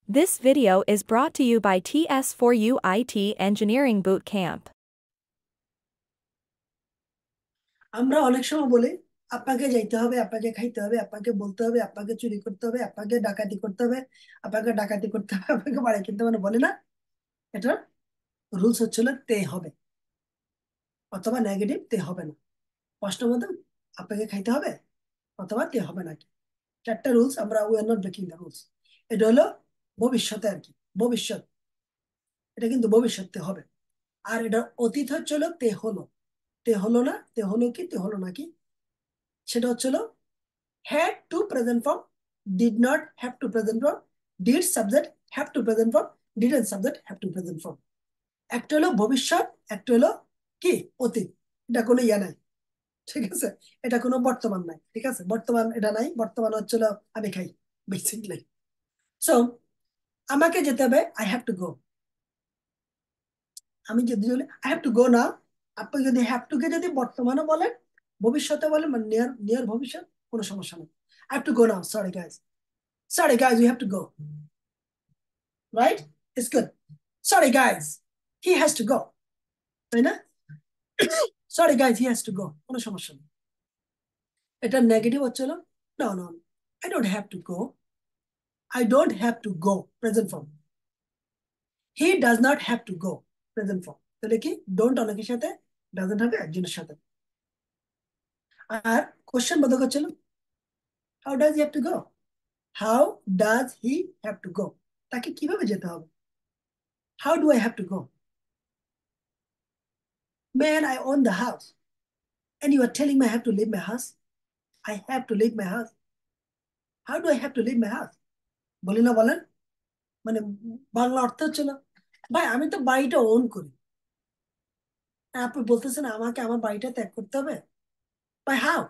This video is brought to you by TS4U IT Engineering Bootcamp. আমরা অনেক সময় বলি আপনাকে যাইতে হবে, আপনাকে খাইতে হবে, আপনাকে বলতে হবে, আপনাকে চুরি করতে হবে, আপনাকে ডাকাতি করতে হবে, আপনাকে ডাকাতি করতে হবে, আপনাকে বাড়ি কিনতে হবে, বলে না? এটা রুলস হচ্ছিল তে হবে অথবা নেগেটিভ তে হবে না। প্রশ্নের মধ্যে আপনাকে খাইতে হবে অথবা তে হবে নাকি, চারটা রুলস। আমরা we are not breaking the rules. এটা হলো ভবিষ্যতে আর কি, ভবিষ্যৎ। এটা কিন্তু ভবিষ্যতে হবে। আর এটা অতীত হচ্ছিল তে হলো। তে হলো না, তে হলো কি, তে হলো নাকি, সেটা হচ্ছিল had to present form, did not have to present form, did subject have to present form, didn't subject have to present form। একটা হলো ভবিষ্যৎ, একটা হলো কি অতীত। এটা কোনো ইয়া নাই, ঠিক আছে? এটা কোনো বর্তমান নাই, ঠিক আছে? বর্তমান এটা নাই, বর্তমান হচ্ছিল আমি খাই বেসিকলি। সো আমাকে যেতে হবে, আই হ্যাভ টু গো। আমি যদি বলি আই হ্যাভ টু গো না, আপনি যদি হ্যাভ টু কে যদি বর্তমানে বলেন, ভবিষ্যতে বলেন, মানে নিয়ার নিয়ার ভবিষ্যৎ, কোনো সমস্যা নেই। I have to go now, sorry guys, sorry guys, you have to go, right? It's good. Sorry guys, he has to go, তাই না? Sorry guys, he has to go, কোনো সমস্যা নেই। এটা নেগেটিভ হচ্ছিল, no no, I don't have to go, I don't have to go, present form। He does not have to go, present form। তাহলে কি don't অনেকের সাথে, ডাজন্ট হবে একজনের সাথে। আর কোশ্চেন বোধক হচ্ছিল how does he have to go, how does he have to go, তাকে কিভাবে যেতে হবে। How do I have to go, man I own the house and you are telling me I have to leave my house, I have to leave my house, how do I have to leave my house? বলি না, বলেন। মানে বাংলা অর্থ হচ্ছে না, ভাই আমি তো বাড়িটা ওন করি, আর আপনি বলতেছেন আমাকে আমার বাড়িটা ত্যাগ করতে হবে। ভাই হাউ,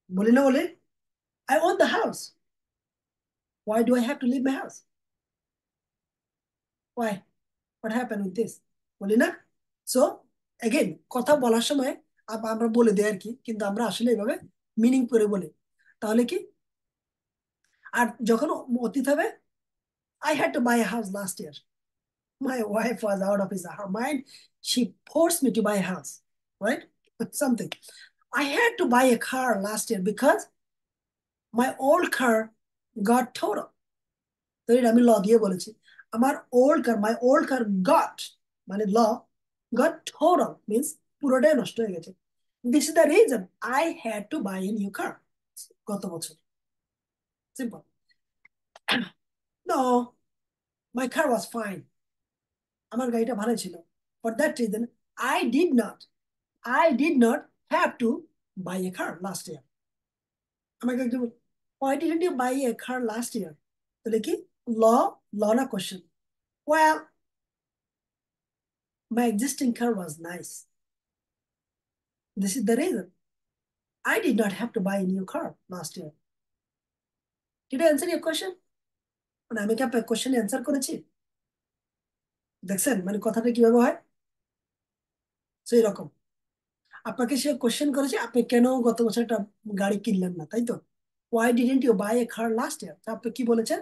বলি না, বলি I own the house, why do I have to leave my house, why, what happened with this, বলি না? সো এগেইন কথা বলার সময় আমরা বলে দিই আর কি, কিন্তু আমরা আসলে এইভাবে মিনিং করে বলি। তাহলে কি, আর যখন অতীত হবে, I had to buy a house last year, my wife was out of her mind, she forced me to buy a house, right? Something, I had to buy a car last year because my old car got total। তো এটা আমি ল দিয়ে বলেছি, আমার old car, my old car got, মানে ল, got total means পুরোটাই নষ্ট হয়ে গেছে। This is the reason I had to buy a new car, গত বছর। Simple. No, my car was fine, আমার গাড়িটা ভালো ছিল। For that reason I did not, I did not have to buy a car last year। আমাকে একটু, why didn't you buy a car last year? তাহলে কি ল, ল না question. Well, my existing car was nice, this is the reason I did not have to buy a new car last year। Did I answer your question? মানে আমি কি আপনার question answer করেছি? দেখছেন মানে কথাটা কিভাবে হয়। সেই রকম আপনাকে সে কোশ্চেন করেছে, আপনি কেন গত বছর একটা গাড়ি কিনলেন না, তাই তো? Why didn't you buy a car last year? আপনি কি বলেছেন?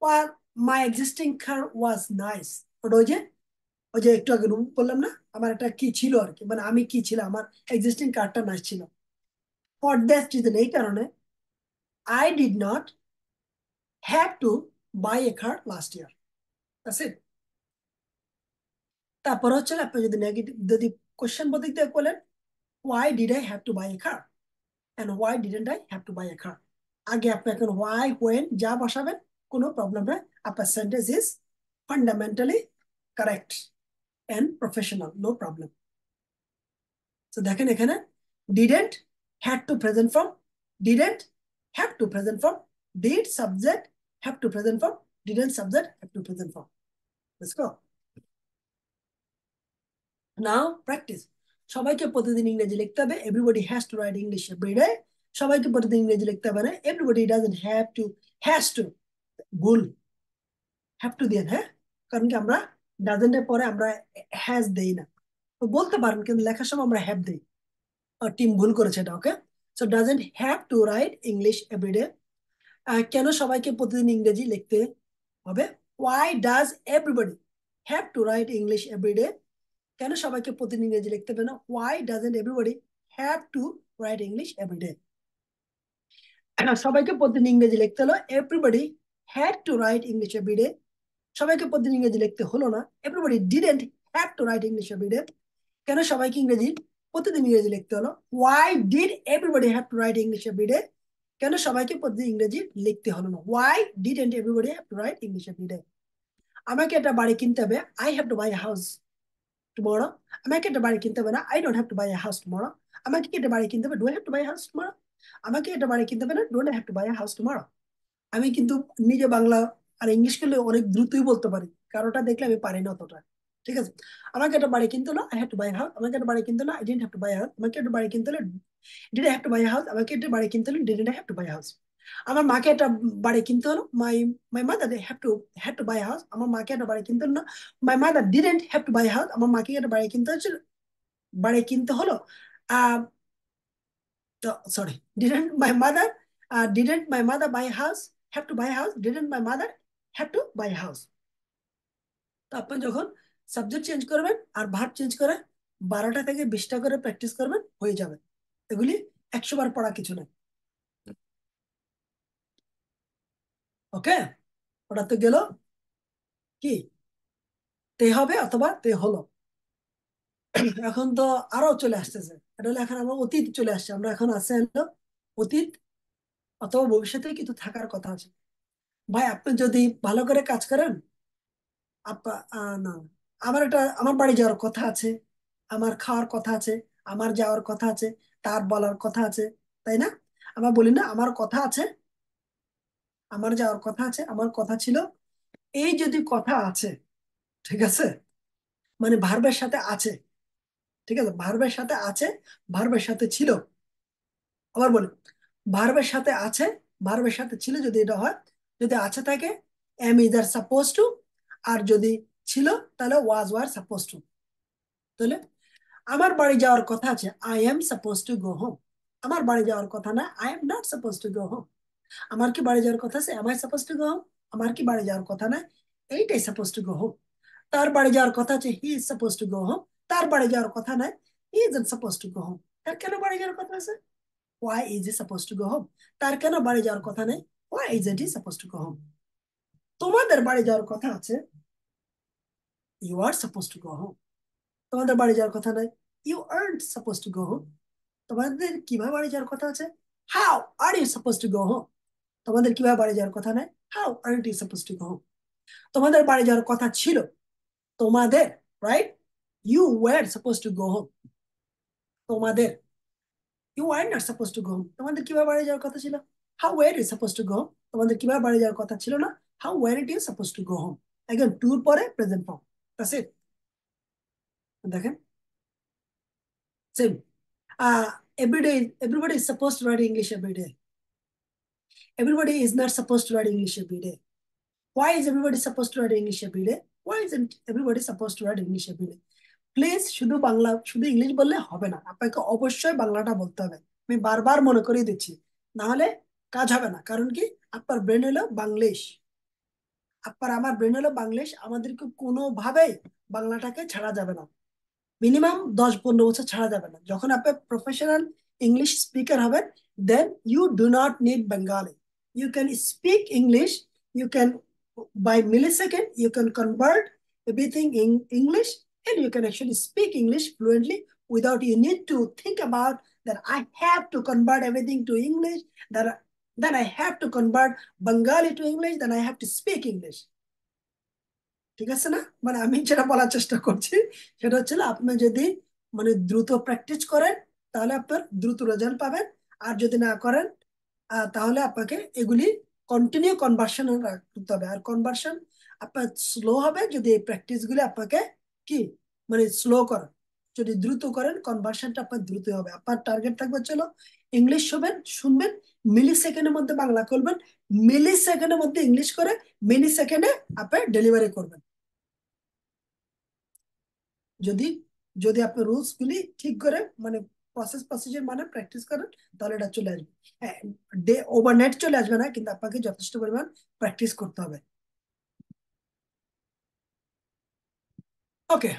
Well, my existing car was nice। ওটা ওই যে একটু আগে বললাম না, আমার একটা কি ছিল আর কি, মানে আমি কি ছিল, আমার এক্সিস্টিং কারটা নাইস ছিল। ফর দ্যাট রিজন, এই কারণে I did not have to buy a car last year. That's it. তারপর হচ্ছে আপনি যদি নেগেটিভ, যদি কোশ্চেন পদ্ধতি দিয়ে বলেন why did I have to buy a car and why didn't I have to buy a car, আগে আপনি এখন why when যা বসাবেন কোনো প্রবলেম নাই, আপনার sentence is fundamentally correct and professional, no problem। তো দেখেন এখানে didn't had to present form, didn't have to present form, did subject have to present form, didn't subject have to present form। Let's go now, practice। সবাইকে প্রতিদিন ইংরেজি লিখতে হবে, everybody has to write English every day। সবাইকে প্রতিদিন ইংরেজি লিখতে হবে না, everybody doesn't have to, has to, ভুল, have to দিয়ে, হ্যাঁ, কারণ কি আমরা doesn't এর পরে আমরা has দেই না। তো বলতে পারেন কিন্তু লেখার সময় আমরা have দেই, টিম ভুল করেছে এটা, okay? So doesn't have to write English everyday. কেন সবাইকে প্রতিদিন ইংরেজি লিখতে হবে why does everybody have to write English every day? কেন সবাইকে প্রতিদিন ইংরেজি লিখতে হবে না? why doesn't everybody have to write English every day? সবাইকে প্রতিদিন ইংরেজি লিখতে হলো everybody had to write English every day. সবাইকে প্রতিদিন ইংরেজি লিখতে হলো না everybody didn't have to write English every day. কেন সবাইকে প্রতিদিন ইংরেজি লিখতে হলো why did everybody have to write English every day? কেন সবাইকে প্রতিদিন ইংরেজি লিখতে হলো না why didn't everybody have to write English every day? আমাকে একটা বাড়ি কিনতে হবে I have to buy a house tomorrow. আমাকে একটা বাড়ি কিনতে হবে না I don't have to buy a house tomorrow. আমাকে কি একটা বাড়ি কিনতে হবে do I have to buy a house tomorrow? আমাকে একটা বাড়ি কিনতে হবে না don't I have to buy a house tomorrow? আমি কিন্তু নিজে বাংলা আর ইংলিশ করলে অনেক দ্রুতই বলতে পারি, কারোটা দেখলে আমি পারি না অতটা। ঠিক আছে, আমাকে একটা বাড়ি কিনতে হলো I have to buy house, আমাকে একটা বাড়ি কিনতে হলো I didn't have to buy house, আমাকে একটা বাড়ি কিনতে হলো did I have to buy house, আমাকে একটা বাড়ি কিনতে হলো didn't I have to buy house. আমার মাকে একটা বাড়ি কিনতে হলো my my mother have to buy house, আমার মাকে একটা বাড়ি কিনতে হলো না my mother didn't have to buy house, আমার মাকে একটা বাড়ি কিনতে হচ্ছে বাড়ি কিনতে হলো আহ sorry didn't my mother didn't my mother buy a house have to buy a house, didn't my mother have to buy a house? তো আপনি যখন সাবজেক্ট চেঞ্জ করবেন আর ভার্ব চেঞ্জ করে 12টা থেকে 20টা করে প্র্যাকটিস করবেন হয়ে যাবে। এগুলি 100 বার পড়া কিছু না। ওকে, ওটা তো গেল কি তে হবে অথবা তে হলো। এখন তো আরো চলে আসতেছে, এটা হলো এখন আমার অতীত চলে আসছে, আমরা এখন আছে হলো অতীত অথবা ভবিষ্যতে কিন্তু থাকার কথা আছে। ভাই আপনি যদি ভালো করে কাজ করেন না, আমার বাড়ি যাওয়ার কথা আছে, আমার খাওয়ার কথা আছে, আমার যাওয়ার কথা আছে, তার বলার কথা আছে, তাই না? আমরা বলি না আমার কথা আছে, আমার যাওয়ার কথা আছে, আমার কথা ছিল। এই যদি কথা আছে, ঠিক আছে, মানে ভার্বের সাথে আছে, ঠিক আছে, ভার্বের সাথে আছে, ভার্বের সাথে ছিল। আবার বলি ভার্বের সাথে আছে, ভার্বের সাথে ছিল, যদি এটা হয়, যদি আছে থাকে am is are suppose to, আর যদি ছিল তাহলে ওয়াজ ওয়ার সাপোজ টু। তাহলে আমার বাড়ি যাওয়ার কথা আছে I am suppose to go home, আমার বাড়ি যাওয়ার কথা না I am not suppose to go home. আমার কি বাড়ি যাওয়ার কথা আছে am I suppose to go home, আমার কি বাড়ি যাওয়ার কথা না এইটাই সাপোজ টু গো হোম। তার বাড়ি যাওয়ার কথা আছে he is suppose to go home, তার বাড়ি যাওয়ার কথা নাই he isn't suppose to go home. তার কেন বাড়ি যাওয়ার কথা আছে why is he suppose to go home, তার কেন বাড়ি যাওয়ার কথা নেই why isn't he suppose to go home. তোমাদের বাড়ি যাওয়ার কথা আছে you are suppose to go home, তোমাদের বাড়ি যাওয়ার কথা নাই you aren't suppose to go home. তোমাদের কিভাবে বাড়ি যাওয়ার কথা আছে how are you suppose to go home, তোমাদের কিভাবে বাড়ি যাওয়ার কথা নাই how aren't you suppose to go home. তোমাদের বাড়ি যাওয়ার কথা ছিল, তোমাদের, right, you were suppose to go home, তোমাদের, you are not suppose to go home. তোমাদের কিভাবে বাড়ি যাওয়ার কথা ছিল how were you suppose to go home, তোমাদের কিভাবে বাড়ি যাওয়ার কথা ছিল না how were it you suppose to go home. একদম টুর পরে প্রেজেন্ট ফর্ম, দ্যাটস ইট। দেখেন same every day everybody is supposed to write English every day, everybody is not supposed to write English every day. Why is everybody supposed to write English every day? Why isn't everybody supposed to write English every day? Please শুধু বাংলা শুধু English বললে হবে না, আপনাকে অবশ্যই বাংলাটা বলতে হবে। আমি বারবার মনে করিয়ে দিচ্ছি, না হলে কাজ হবে না। কারণ কি আপনার ব্রেন হলো বাংলিশ, আপনার আমার ব্রেন হলো বাংলিশ, আমাদেরকে কোনোভাবেই বাংলাটাকে ছাড়া যাবে না। মিনিমাম 10-15 বছর ছাড়া যাবে না। যখন আপনি প্রফেশনাল ইংলিশ স্পিকার হবেন then you do not need Bengali, you can speak English, you can by millisecond you can convert everything in English, and you can actually speak English fluently without you need to think about that I have to convert everything to English, that then I have to convert Bengali to English, then I have to speak English. ঠিক আছে না? মানে আমি যেটা বলার চেষ্টা করছি সেটা হচ্ছে আপনি যদি মানে দ্রুত প্র্যাকটিস করেন তাহলে আপনার দ্রুত রেজাল্ট পাবেন, আর যদি না করেন তাহলে আপনাকে এগুলি কন্টিনিউ কনভার্সন করতে হবে। আর কনভার্সন আপনার স্লো হবে যদি এই প্র্যাকটিস গুলি আপনাকে কি মানে স্লো করেন। যদি দ্রুত করেন কনভার্সনটা আপনার দ্রুত হবে। আপনার টার্গেট থাকবে চলো ইংলিশ শুনবেন মিলি সেকেন্ডের মধ্যে বাংলা করবেন, মিলি সেকেন্ডের মধ্যে ইংলিশ করে মিলি সেকেন্ডে আপনি ডেলিভারি করবেন। যদি যদি আপনি রুলস গুলি ঠিক করে মানে প্রসিজার মানে প্র্যাকটিস করেন তাহলে এটা চলে আসবে। হ্যাঁ, ডে ওভারনাইট চলে আসবে না, কিন্তু আপনাকে যথেষ্ট পরিমাণ প্র্যাকটিস করতে হবে। ওকে